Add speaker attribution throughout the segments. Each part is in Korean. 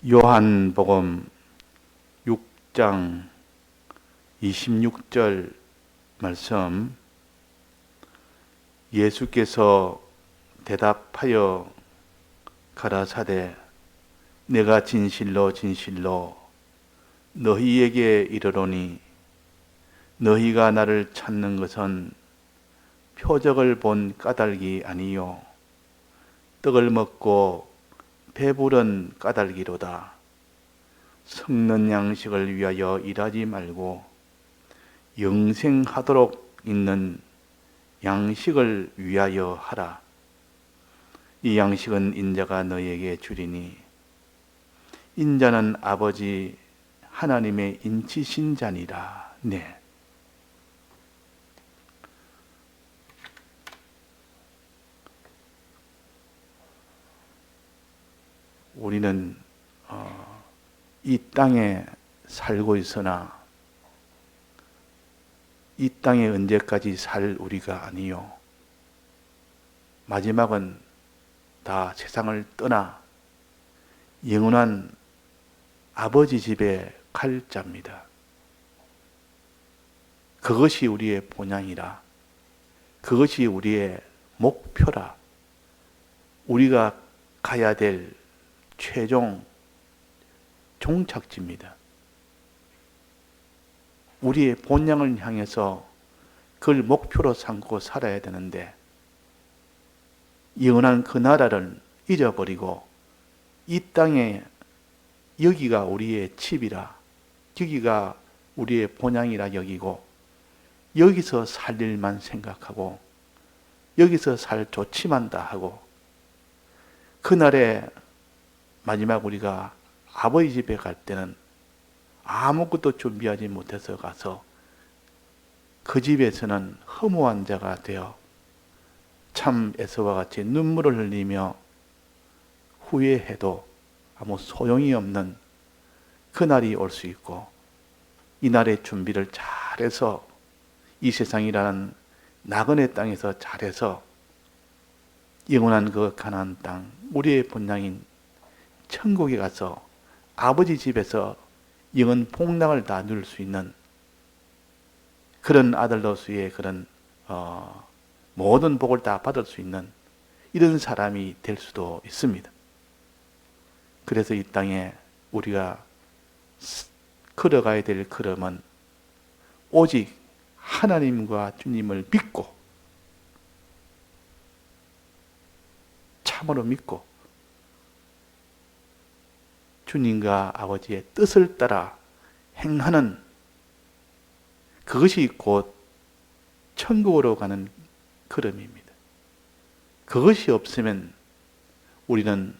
Speaker 1: 요한복음 6장 26절 말씀, 예수께서 대답하여 가라사대 내가 진실로 진실로 너희에게 이르노니 너희가 나를 찾는 것은 표적을 본 까닭이 아니요 떡을 먹고 배부른 까닭이로다. 썩는 양식을 위하여 일하지 말고 영생하도록 있는 양식을 위하여 하라. 이 양식은 인자가 너희에게 주리니 인자는 아버지 하나님의 인치신 자니라. 네. 우리는 이 땅에 살고 있으나 이 땅에 언제까지 살 우리가 아니요 마지막은 다 세상을 떠나 영원한 아버지 집에 갈 자입니다. 그것이 우리의 본향이라. 그것이 우리의 목표라. 우리가 가야 될 최종 종착지입니다. 우리의 본향을 향해서 그걸 목표로 삼고 살아야 되는데 영원한 그 나라를 잊어버리고 이 땅에 여기가 우리의 집이라, 여기가 우리의 본향이라 여기고 여기서 살 일만 생각하고 여기서 살 조치만 다 하고 그날에 마지막 우리가 아버지 집에 갈 때는 아무것도 준비하지 못해서 가서 그 집에서는 허무한 자가 되어 참 에서와 같이 눈물을 흘리며 후회해도 아무 소용이 없는 그날이 올 수 있고 이 날의 준비를 잘해서 이 세상이라는 나그네 땅에서 잘해서 영원한 그 가나안 땅, 우리의 본향인 천국에 가서 아버지 집에서 영원 복락을 다 누릴 수 있는 그런 아들로서의 그런 모든 복을 다 받을 수 있는 이런 사람이 될 수도 있습니다. 그래서 이 땅에 우리가 걸어가야 될 걸음은 오직 하나님과 주님을 믿고 참으로 믿고 주님과 아버지의 뜻을 따라 행하는 그것이 곧 천국으로 가는 걸음입니다. 그것이 없으면 우리는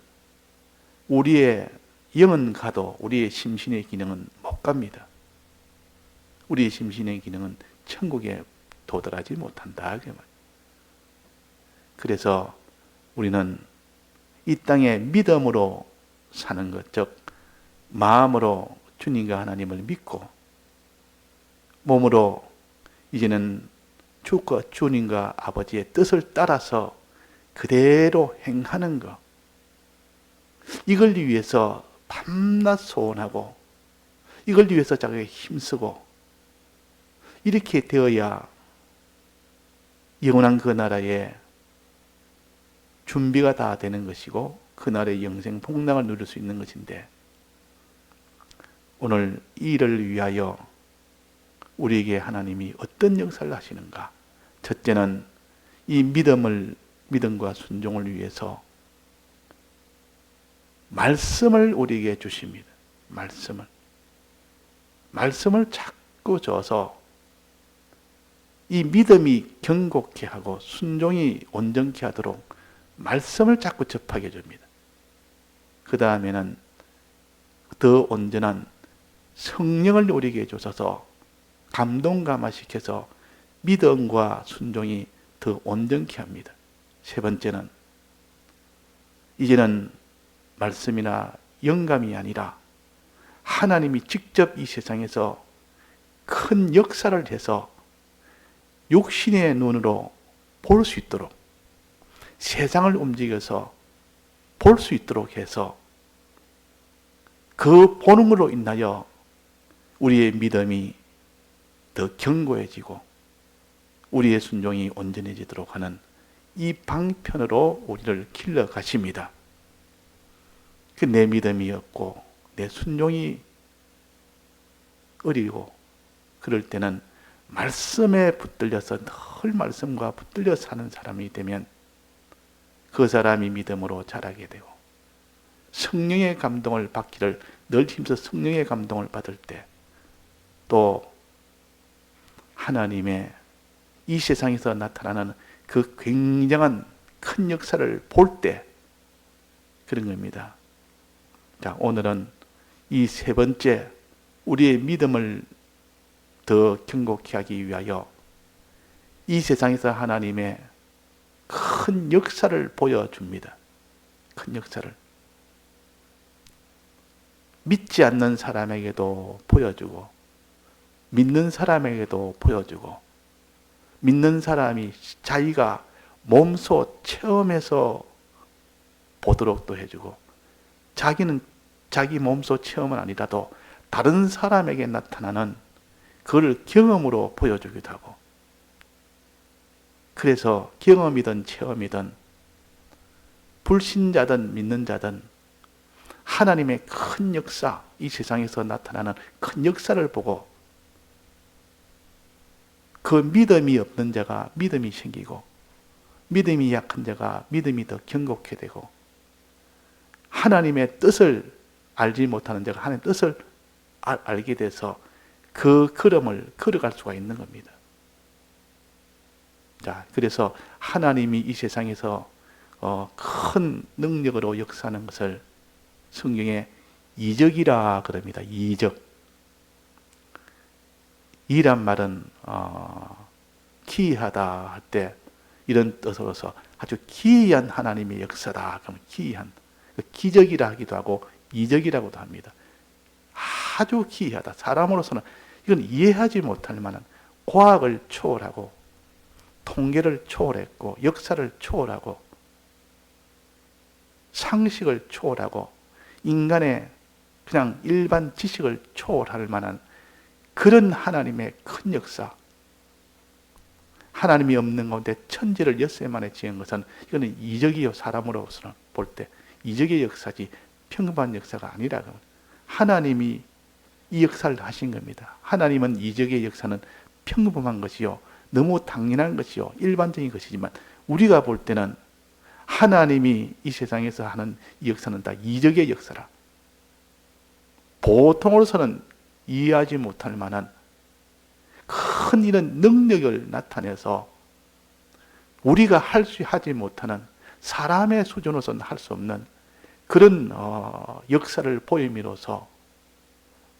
Speaker 1: 우리의 영은 가도 우리의 심신의 기능은 못 갑니다. 우리의 심신의 기능은 천국에 도달하지 못한다. 그래서 우리는 이 땅에 믿음으로 사는 것, 즉 마음으로 주님과 하나님을 믿고 몸으로 이제는 주님과 아버지의 뜻을 따라서 그대로 행하는 것, 이걸 위해서 밤낮 소원하고 이걸 위해서 자기가 힘쓰고 이렇게 되어야 영원한 그 나라에 준비가 다 되는 것이고 그날의 영생 복락을 누릴 수 있는 것인데 오늘 이 일을 위하여 우리에게 하나님이 어떤 역사를 하시는가? 첫째는 이 믿음과 순종을 위해서 말씀을 우리에게 주십니다. 말씀을 자꾸 줘서 이 믿음이 견고케 하고 순종이 온전케 하도록 말씀을 자꾸 접하게 해줍니다. 그 다음에는 더 온전한 성령을 우리에게 주셔서 감동감화시켜서 믿음과 순종이 더 온전케 합니다. 세 번째는 이제는 말씀이나 영감이 아니라 하나님이 직접 이 세상에서 큰 역사를 해서 육신의 눈으로 볼 수 있도록 세상을 움직여서 볼 수 있도록 해서 그 본능으로 인하여 우리의 믿음이 더 견고해지고 우리의 순종이 온전해지도록 하는 이 방편으로 우리를 길러 가십니다. 그 내 믿음이 없고 내 순종이 어리고 그럴 때는 말씀에 붙들려서 늘 말씀과 붙들려 사는 사람이 되면 그 사람이 믿음으로 자라게 되고 성령의 감동을 받기를 늘 힘써 성령의 감동을 받을 때 또 하나님의 이 세상에서 나타나는 그 굉장한 큰 역사를 볼 때 그런 겁니다. 자, 오늘은 이 세 번째 우리의 믿음을 더 견고케 하기 위하여 이 세상에서 하나님의 큰 역사를 보여줍니다. 큰 역사를. 믿지 않는 사람에게도 보여주고 믿는 사람에게도 보여주고 믿는 사람이 자기가 몸소 체험해서 보도록도 해주고 자기는 자기 몸소 체험은 아니라도 다른 사람에게 나타나는 그걸 경험으로 보여주기도 하고 그래서 경험이든 체험이든 불신자든 믿는 자든 하나님의 큰 역사, 이 세상에서 나타나는 큰 역사를 보고 그 믿음이 없는 자가 믿음이 생기고 믿음이 약한 자가 믿음이 더 견고케 되고 하나님의 뜻을 알지 못하는 자가 하나님의 뜻을 알게 돼서 그 걸음을 걸어갈 수가 있는 겁니다. 자, 그래서 하나님이 이 세상에서 큰 능력으로 역사하는 것을 성경에 이적이라 그럽니다. 이적. 이란 말은 기이하다 할 때 이런 뜻으로서 아주 기이한 하나님의 역사다. 그럼 기이한 기적이라 하기도 하고 이적이라고도 합니다. 아주 기이하다. 사람으로서는 이건 이해하지 못할 만한 과학을 초월하고 통계를 초월했고 역사를 초월하고 상식을 초월하고 인간의 그냥 일반 지식을 초월할 만한 그런 하나님의 큰 역사. 하나님이 없는 가운데 천지를 엿새 만에 지은 것은 이거는 이적이요. 사람으로서는 볼 때 이적의 역사지 평범한 역사가 아니라 하나님이 이 역사를 하신 겁니다. 하나님은 이적의 역사는 평범한 것이요. 너무 당연한 것이요. 일반적인 것이지만 우리가 볼 때는 하나님이 이 세상에서 하는 이 역사는 다 이적의 역사라. 보통으로서는 이해하지 못할 만한 큰 이런 능력을 나타내서 우리가 하지 못하는 사람의 수준으로서는 할 수 없는 그런 역사를 보임으로써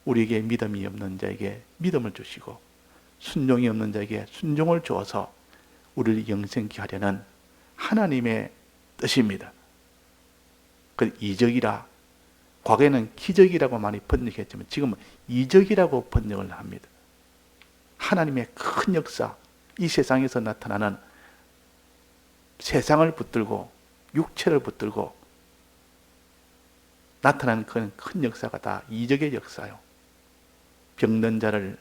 Speaker 1: 우리에게 믿음이 없는 자에게 믿음을 주시고 순종이 없는 자에게 순종을 주어서 우리를 영생케 하려는 하나님의 뜻입니다. 그 이적이라 과거에는 기적이라고 많이 번역했지만 지금은 이적이라고 번역을 합니다. 하나님의 큰 역사, 이 세상에서 나타나는 세상을 붙들고 육체를 붙들고 나타나는 그런 큰 역사가 다 이적의 역사요. 병든 자를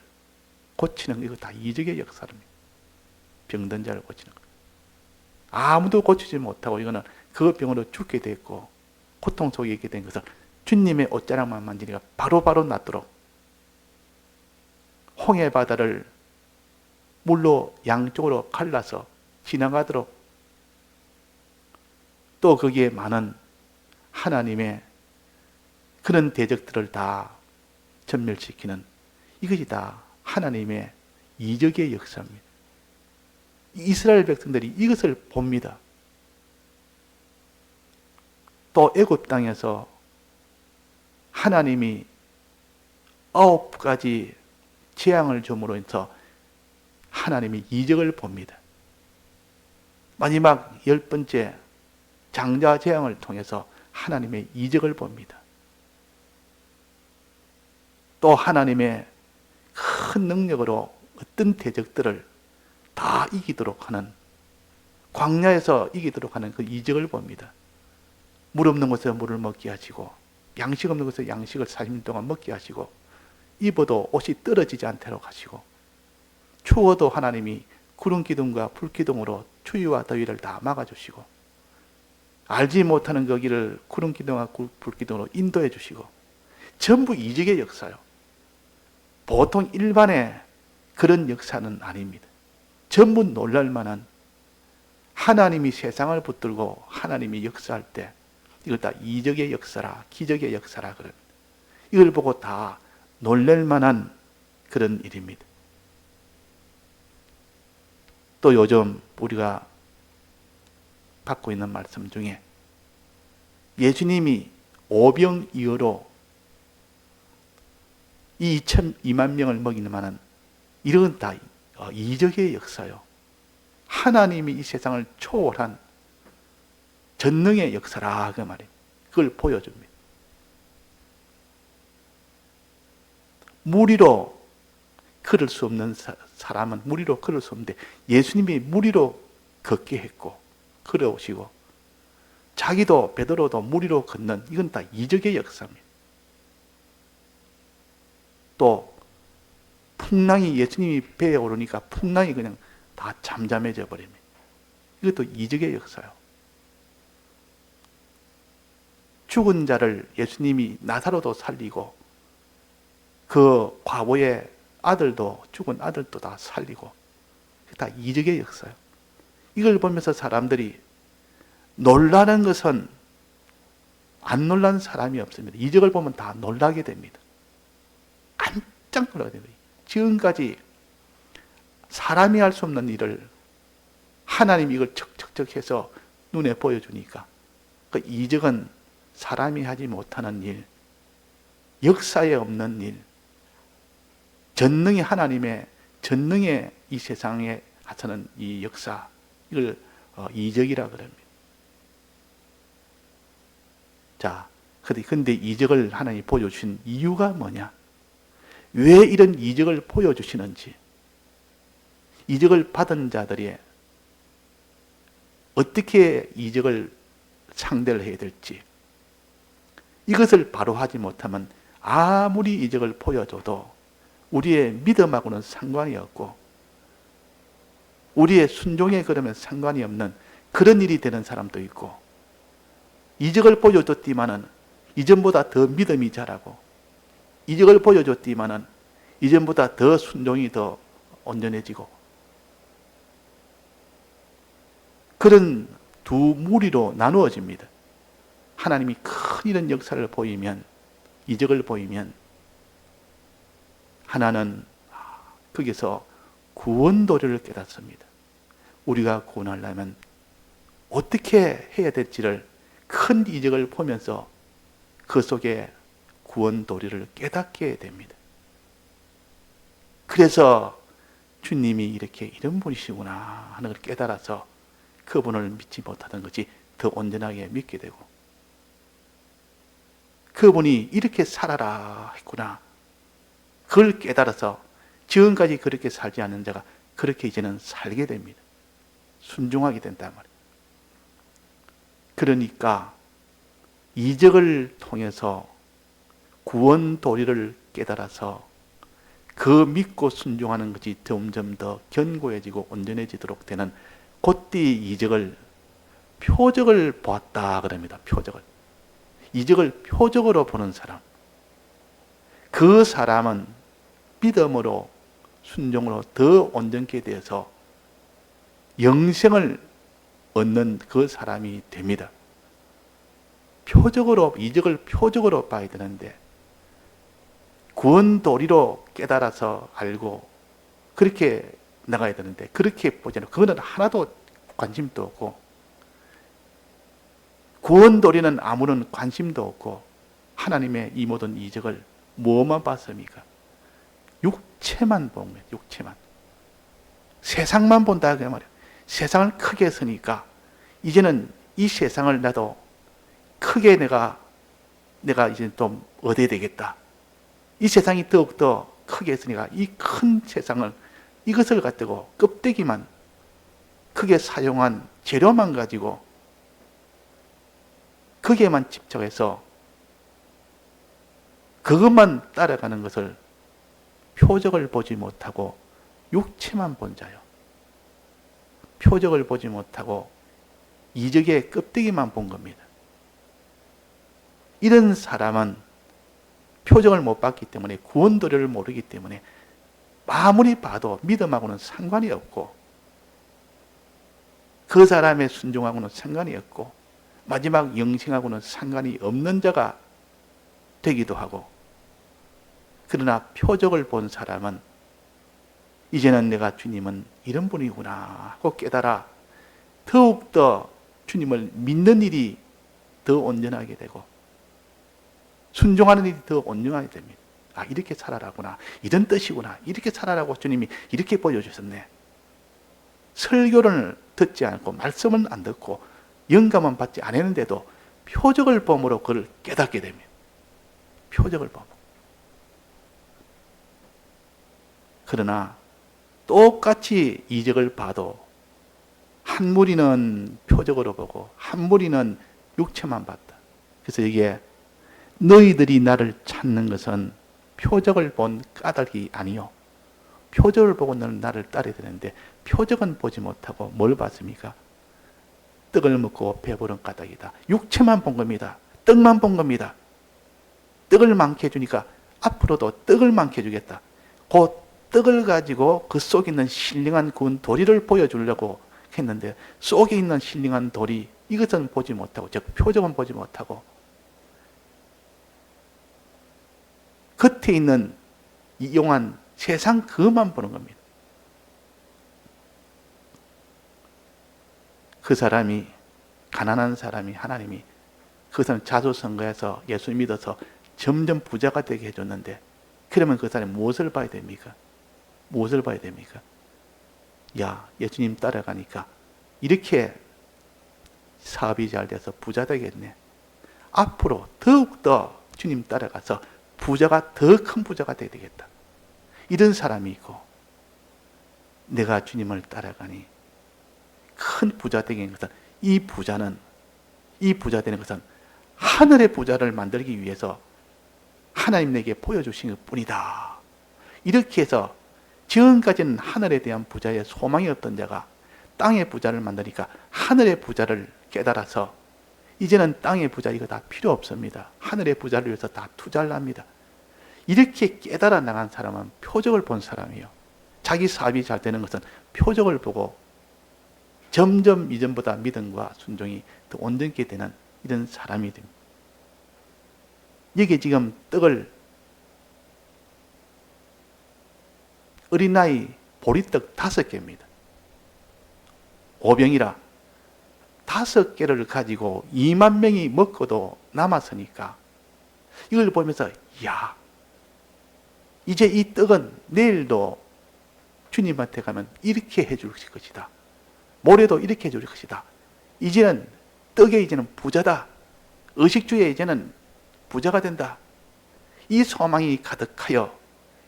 Speaker 1: 고치는 이거 다 이적의 역사입니다. 병든 자를 고치는 거. 아무도 고치지 못하고 이거는 그 병으로 죽게 됐고 고통 속에 있게 된 것을 주님의 옷자락만 만지니까 바로바로 낫도록 홍해 바다를 물로 양쪽으로 갈라서 지나가도록 또 거기에 많은 하나님의 그런 대적들을 다 전멸시키는 이것이 다 하나님의 이적의 역사입니다. 이스라엘 백성들이 이것을 봅니다. 또 애굽 땅에서 하나님이 9가지 재앙을 줌으로 해서 하나님이 이적을 봅니다. 마지막 10번째 장자 재앙을 통해서 하나님의 이적을 봅니다. 또 하나님의 큰 능력으로 어떤 대적들을 다 이기도록 하는 광야에서 이기도록 하는 그 이적을 봅니다. 물 없는 곳에 물을 먹게 하시고 양식 없는 것에 양식을 40년 동안 먹게 하시고, 입어도 옷이 떨어지지 않도록 하시고, 추워도 하나님이 구름 기둥과 불 기둥으로 추위와 더위를 다 막아주시고, 알지 못하는 그 길을 구름 기둥과 불 기둥으로 인도해 주시고, 전부 이적의 역사요. 보통 일반의 그런 역사는 아닙니다. 전부 놀랄만한, 하나님이 세상을 붙들고 하나님이 역사할 때 이걸 다 이적의 역사라, 기적의 역사라 그런, 이걸 보고 다 놀랄만한 그런 일입니다. 또 요즘 우리가 받고 있는 말씀 중에 예수님이 오병이어로 2만 명을 먹이는 만한, 이런 다 이적의 역사요. 하나님이 이 세상을 초월한 전능의 역사라 그 말이에요. 그걸 보여줍니다. 무리로 걸을 수 없는 사람은 무리로 걸을 수 없는데, 예수님이 무리로 걷게 했고 걸어오시고, 자기도 베드로도 무리로 걷는, 이건 다 이적의 역사입니다. 또 풍랑이, 예수님이 배에 오르니까 풍랑이 그냥 다 잠잠해져 버립니다. 이것도 이적의 역사요. 죽은 자를 예수님이 나사로도 살리고, 그 과부의 아들도, 죽은 아들도 다 살리고, 다 이적의 역사요. 이걸 보면서 사람들이 놀라는 것은, 안 놀라는 사람이 없습니다. 이적을 보면 다 놀라게 됩니다. 깜짝 놀라게 됩니다. 지금까지 사람이 할 수 없는 일을 하나님이 이걸 척척척 해서 눈에 보여주니까, 그 이적은 사람이 하지 못하는 일, 역사에 없는 일, 전능의 하나님의, 전능의 이 세상에 하찮은 이 역사, 이걸 이적이라 그럽니다. 자, 근데 이적을 하나님이 보여주신 이유가 뭐냐? 왜 이런 이적을 보여주시는지, 이적을 받은 자들이 어떻게 이적을 상대를 해야 될지, 이것을 바로 하지 못하면 아무리 이적을 보여줘도 우리의 믿음하고는 상관이 없고, 우리의 순종에 그러면 상관이 없는 그런 일이 되는 사람도 있고, 이적을 보여줬지만은 이전보다 더 믿음이 자라고, 이적을 보여줬지만은 이전보다 더 순종이 더 온전해지고, 그런 두 무리로 나누어집니다. 하나님이 큰 이런 역사를 보이면, 이적을 보이면, 하나는 거기서 구원 도리를 깨닫습니다. 우리가 구원하려면 어떻게 해야 될지를 큰 이적을 보면서 그 속에 구원 도리를 깨닫게 됩니다. 그래서 주님이 이렇게 이런 분이시구나 하는 걸 깨달아서 그분을 믿지 못하던 것이 더 온전하게 믿게 되고, 그분이 이렇게 살아라 했구나, 그걸 깨달아서 지금까지 그렇게 살지 않는 자가 그렇게 이제는 살게 됩니다. 순종하게 된단 말이에요. 그러니까 이적을 통해서 구원 도리를 깨달아서 그 믿고 순종하는 것이 점점 더 견고해지고 온전해지도록 되는, 곧이 이적을, 표적을 보았다 그럽니다. 표적을. 이적을 표적으로 보는 사람, 그 사람은 믿음으로, 순종으로 더 온전케 되어서 영생을 얻는 그 사람이 됩니다. 표적으로, 이적을 표적으로 봐야 되는데, 구원 도리로 깨달아서 알고 그렇게 나가야 되는데, 그렇게 보지 않고 그거는 하나도 관심도 없고, 구원 도리는 아무런 관심도 없고, 하나님의 이 모든 이적을 뭐만 봤습니까? 육체만 본 거예요. 육체만. 세상만 본다 그 말이에요. 세상을 크게 했으니까 이제는 이 세상을 나도 크게 내가 이제 좀 얻어야 되겠다. 이 세상이 더욱더 크게 했으니까 이 큰 세상을, 이것을 가지고 껍데기만 크게 사용한 재료만 가지고 거기에만 집착해서 그것만 따라가는 것을 표적을 보지 못하고 육체만 본 자요. 표적을 보지 못하고 이적의 껍데기만 본 겁니다. 이런 사람은 표적을 못 봤기 때문에 구원 도리를 모르기 때문에 아무리 봐도 믿음하고는 상관이 없고 그 사람의 순종하고는 상관이 없고 마지막 영생하고는 상관이 없는 자가 되기도 하고, 그러나 표적을 본 사람은 이제는 내가 주님은 이런 분이구나 하고 깨달아 더욱더 주님을 믿는 일이 더 온전하게 되고 순종하는 일이 더 온전하게 됩니다. 아, 이렇게 살아라구나, 이런 뜻이구나, 이렇게 살아라고 주님이 이렇게 보여주셨네. 설교를 듣지 않고 말씀은 안 듣고 영감은 받지 않았는데도 표적을 보므로 그걸 깨닫게 됩니다. 표적을 보고. 그러나 똑같이 이적을 봐도 한 무리는 표적으로 보고 한 무리는 육체만 봤다. 그래서 이게 너희들이 나를 찾는 것은 표적을 본 까닭이 아니요, 표적을 보고 너는 나를 따르야 되는데 표적은 보지 못하고 뭘 봤습니까? 떡을 먹고 배부른 까닭이다. 육체만 본 겁니다. 떡만 본 겁니다. 떡을 많게 해주니까 앞으로도 떡을 많게 해주겠다. 그 떡을 가지고 그 속에 있는 신령한 구원 도리를 보여주려고 했는데 속에 있는 신령한 도리, 이것은 보지 못하고, 즉 표적은 보지 못하고 겉에 있는 이용한 세상 그것만 보는 겁니다. 그 사람이, 가난한 사람이 하나님이 그 사람 자수성가해서 예수 믿어서 점점 부자가 되게 해줬는데, 그러면 그 사람이 무엇을 봐야 됩니까? 무엇을 봐야 됩니까? 야, 예수님 따라가니까 이렇게 사업이 잘 돼서 부자 되겠네. 앞으로 더욱더 주님 따라가서 부자가 더 큰 부자가 되어야 되겠다. 이런 사람이 있고, 내가 주님을 따라가니 큰 부자 되게 된 것은, 이 부자 되는 것은 하늘의 부자를 만들기 위해서 하나님 내게 보여주신 것 뿐이다. 이렇게 해서 지금까지는 하늘에 대한 부자의 소망이 없던 자가 땅의 부자를 만드니까 하늘의 부자를 깨달아서 이제는 땅의 부자 이거 다 필요 없습니다. 하늘의 부자를 위해서 다 투자를 합니다. 이렇게 깨달아 나간 사람은 표적을 본 사람이에요. 자기 사업이 잘 되는 것은 표적을 보고 점점 이전보다 믿음과 순종이 더 온전하게 되는 이런 사람이 됩니다. 여기 지금 떡을 어린아이 보리떡 5개입니다. 5병이라 5개를 가지고 2만 명이 먹고도 남았으니까 이걸 보면서, 야, 이제 이 떡은 내일도 주님한테 가면 이렇게 해줄 것이다. 모레도 이렇게 해줄 것이다. 이제는 떡에 이제는 부자다. 의식주에 이제는 부자가 된다. 이 소망이 가득하여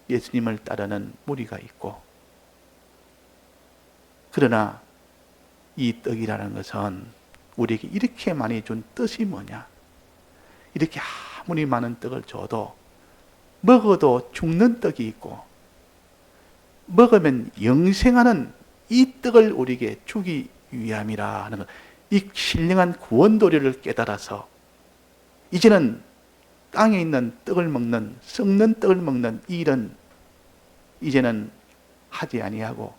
Speaker 1: 예수님을 따르는 무리가 있고, 그러나 이 떡이라는 것은 우리에게 이렇게 많이 준 뜻이 뭐냐? 이렇게 아무리 많은 떡을 줘도 먹어도 죽는 떡이 있고 먹으면 영생하는 이 떡을 우리에게 주기 위함이라 하는 것, 이 신령한 구원 도리를 깨달아서 이제는 땅에 있는 떡을 먹는, 썩는 떡을 먹는 이 일은 이제는 하지 아니하고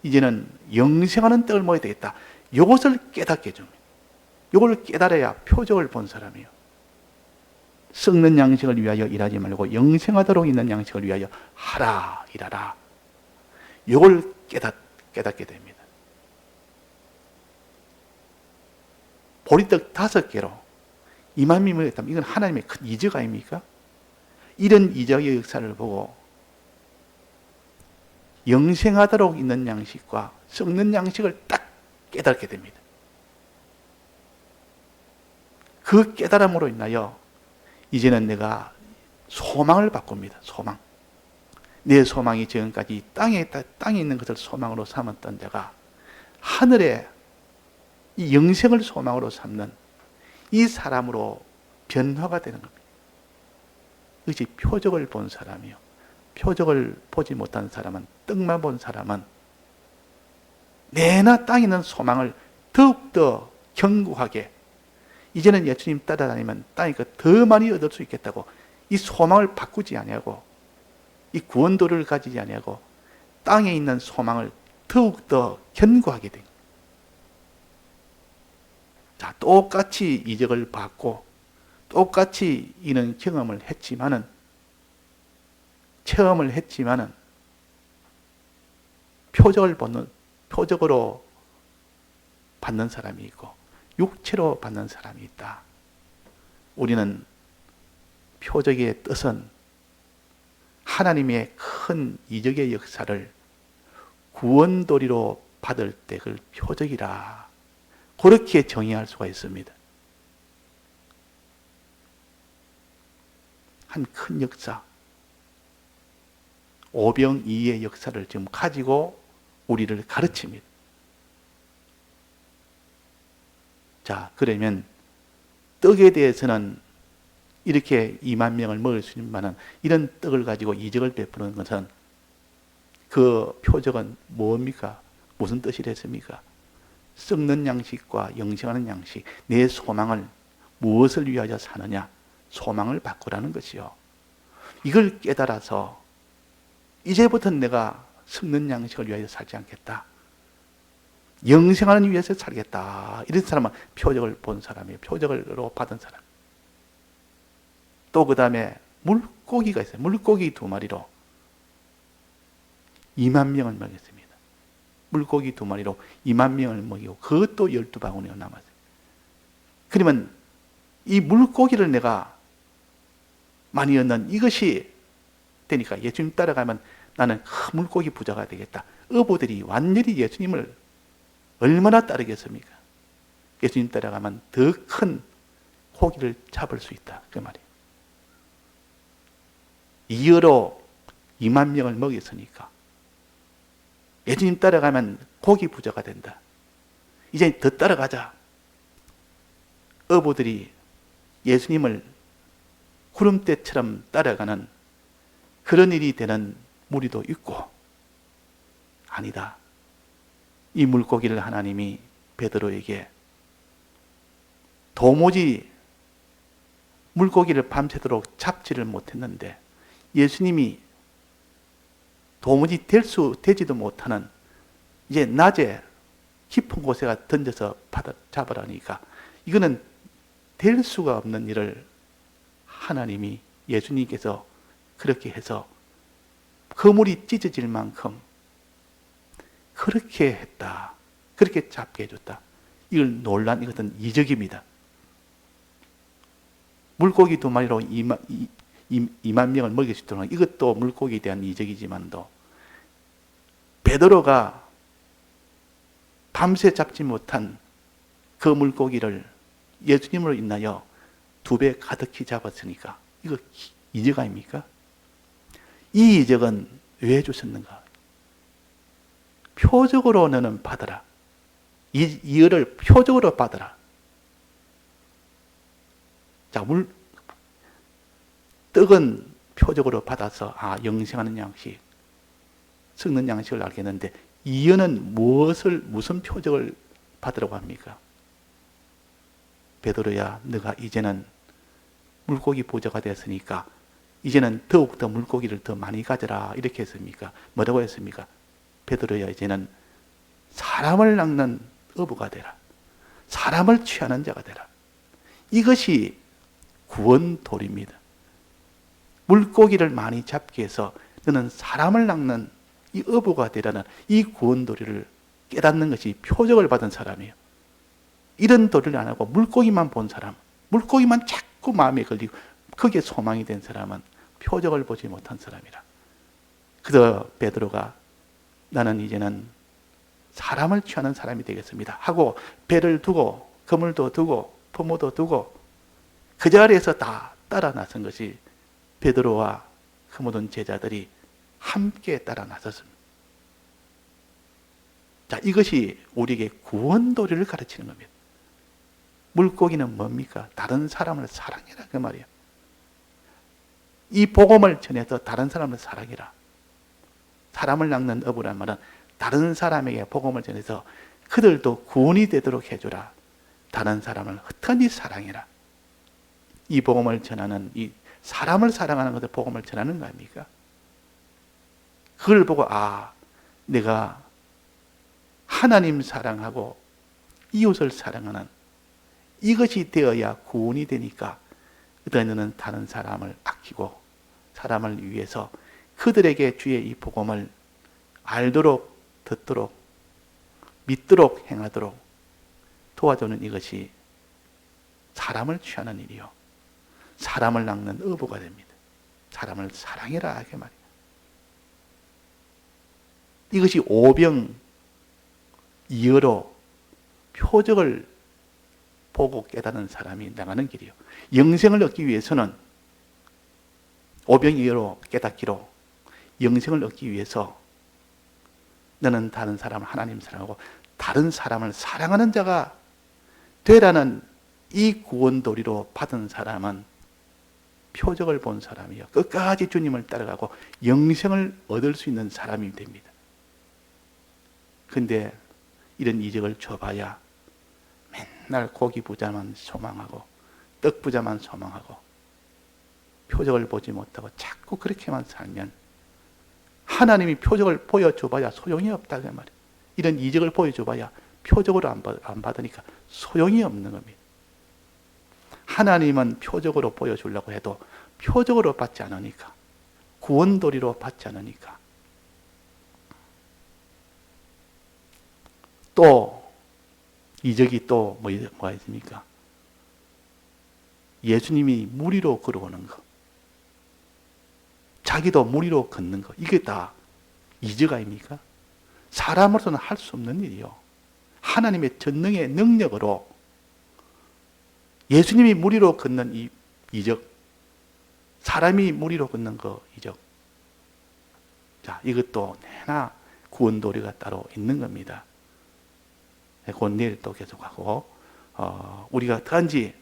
Speaker 1: 이제는 영생하는 떡을 먹어야 되겠다. 이것을 깨닫게 해줍니다. 이걸 깨달아야 표적을 본 사람이에요. 썩는 양식을 위하여 일하지 말고 영생하도록 있는 양식을 위하여 하라, 일하라. 이걸 깨닫게 됩니다. 보리떡 5개로 2만 명을 했다면 이건 하나님의 큰 이적 아닙니까? 이런 이적의 역사를 보고 영생하도록 있는 양식과 썩는 양식을 딱 깨닫게 됩니다. 그 깨달음으로 인하여 이제는 내가 소망을 바꿉니다. 소망. 내 소망이 지금까지 땅에 있는 것을 소망으로 삼았던 자가 하늘에 이 영생을 소망으로 삼는 이 사람으로 변화가 되는 겁니다. 이것이 표적을 본 사람이요. 표적을 보지 못한 사람은, 떡만 본 사람은 내나 땅에 있는 소망을 더욱더 견고하게, 이제는 예수님 따라다니면 땅에서 더 많이 얻을 수 있겠다고 이 소망을 바꾸지 아니하고, 이 구원도를 가지지 아니하고 땅에 있는 소망을 더욱더 견고하게 된. 자, 똑같이 이적을 받고 똑같이 이런 경험을 했지만은, 체험을 했지만은 표적으로 받는 사람이 있고 육체로 받는 사람이 있다. 우리는 표적의 뜻은 하나님의 큰 이적의 역사를 구원도리로 받을 때 그걸 표적이라, 그렇게 정의할 수가 있습니다. 한 큰 역사, 오병이의 역사를 지금 가지고 우리를 가르칩니다. 자, 그러면 떡에 대해서는 이렇게 2만 명을 먹을 수 있는 만한 이런 떡을 가지고 이적을 베푸는 것은, 그 표적은 뭡니까? 무슨 뜻이랬습니까? 썩는 양식과 영생하는 양식, 내 소망을 무엇을 위하여 사느냐? 소망을 바꾸라는 것이요. 이걸 깨달아서 이제부터는 내가 썩는 양식을 위하여 살지 않겠다, 영생하는 위해서 살겠다, 이런 사람은 표적을 본 사람이에요. 표적으로 받은 사람. 또 그 다음에 물고기가 있어요. 물고기 2마리로 2만 명을 먹였습니다. 물고기 2마리로 2만 명을 먹이고 그것도 12바구니가 남았어요. 그러면 이 물고기를 내가 많이 얻는 이것이 되니까 예수님 따라가면 나는 물고기 부자가 되겠다. 어부들이 완전히 예수님을 얼마나 따르겠습니까? 예수님 따라가면 더 큰 고기를 잡을 수 있다, 그 말이에요. 이어로 2만 명을 먹였으니까 예수님 따라가면 고기 부자가 된다. 이제 더 따라가자. 어부들이 예수님을 구름대처럼 따라가는 그런 일이 되는 무리도 있고, 아니다. 이 물고기를 하나님이 베드로에게 도무지 물고기를 밤새도록 잡지를 못했는데, 예수님이 도무지 되지도 못하는 이제 낮에 깊은 곳에 던져서 잡으라니까, 이거는 될 수가 없는 일을 하나님이, 예수님께서 그렇게 해서 그물이 찢어질 만큼 그렇게 했다. 그렇게 잡게 해줬다. 이걸 놀란, 이것은 이적입니다. 물고기 2마리로 2만 명을 먹일 수 있도록, 이것도 물고기에 대한 이적이지만도, 베드로가 밤새 잡지 못한 그 물고기를 예수님으로 인하여 2배 가득히 잡았으니까 이거 이적 아닙니까? 이 이적은 왜 주셨는가? 표적으로 너는 받아라. 이어를 표적으로 받아라. 자, 떡은 표적으로 받아서 영생하는 양식, 썩는 양식을 알겠는데, 이어는 무슨 표적을 받으라고 합니까? 베드로야, 너가 이제는 물고기 부자가 됐으니까 이제는 더욱더 물고기를 더 많이 가져라, 이렇게 했습니까? 뭐라고 했습니까? 베드로야, 이제는 사람을 낚는 어부가 되라. 사람을 취하는 자가 되라. 이것이 구원도리입니다. 물고기를 많이 잡기 위해서 너는 사람을 낚는 이 어부가 되라는 이 구원도리를 깨닫는 것이 표적을 받은 사람이에요. 이런 도리를 안 하고 물고기만 본 사람, 물고기만 자꾸 마음에 걸리고 그게 소망이 된 사람은 표적을 보지 못한 사람이라. 그래서 베드로가 나는 이제는 사람을 취하는 사람이 되겠습니다 하고 배를 두고 그물도 두고 포모도 두고 그 자리에서 다 따라 나선 것이 베드로와 그 모든 제자들이 함께 따라 나섰습니다. 자, 이것이 우리에게 구원도리를 가르치는 겁니다. 물고기는 뭡니까? 다른 사람을 사랑해라, 그 말이에요. 이 복음을 전해서 다른 사람을 사랑해라. 사람을 낚는 어부란 말은 다른 사람에게 복음을 전해서 그들도 구원이 되도록 해주라. 다른 사람을 흩어지 사랑해라. 이 복음을 전하는, 이 사람을 사랑하는 것을 복음을 전하는 거 아닙니까? 그걸 보고 내가 하나님 사랑하고 이웃을 사랑하는 이것이 되어야 구원이 되니까 너는 다른 사람을 아끼고 사람을 위해서 그들에게 주의 이 복음을 알도록 듣도록 믿도록 행하도록 도와주는 이것이 사람을 취하는 일이요, 사람을 낚는 어부가 됩니다. 사람을 사랑해라 하게 말이에요. 이것이 오병이어로 표적을 보고 깨닫는 사람이 나가는 길이요. 영생을 얻기 위해서는 오병이어로 깨닫기로 영생을 얻기 위해서 너는 다른 사람을 하나님 사랑하고 다른 사람을 사랑하는 자가 되라는 이 구원도리로 받은 사람은 표적을 본 사람이요, 끝까지 주님을 따라가고 영생을 얻을 수 있는 사람이 됩니다. 근데 이런 이적을 줘봐야 맨날 고기 부자만 소망하고 떡 부자만 소망하고 표적을 보지 못하고 자꾸 그렇게만 살면 하나님이 표적을 보여줘봐야 소용이 없다 그 말이에요. 이런 이적을 보여줘봐야 표적으로 안 받으니까 소용이 없는 겁니다. 하나님은 표적으로 보여주려고 해도 표적으로 받지 않으니까, 구원도리로 받지 않으니까. 또 이적이 또 뭐가 있습니까? 예수님이 물 위로 걸어오는 것, 자기도 물 위로 걷는 것, 이게 다 이적 아닙니까? 사람으로서는 할 수 없는 일이요, 하나님의 전능의 능력으로 예수님이 물 위로 걷는 이 이적, 사람이 물 위로 걷는 거 이적. 자, 이것도 내나 구원도리가 따로 있는 겁니다. 곧 내일 또 계속하고, 우리가 단지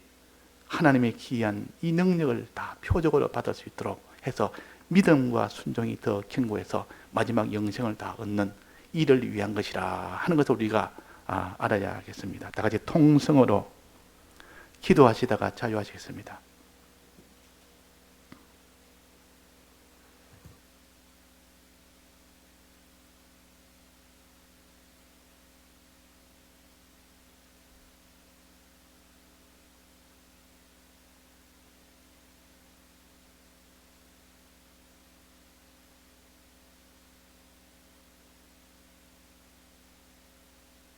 Speaker 1: 하나님의 귀한 이 능력을 다 표적으로 받을 수 있도록 해서 믿음과 순종이 더 견고해서 마지막 영생을 다 얻는 이를 위한 것이라 하는 것을 우리가 알아야겠습니다. 다 같이 통성으로 기도하시다가 자유하시겠습니다.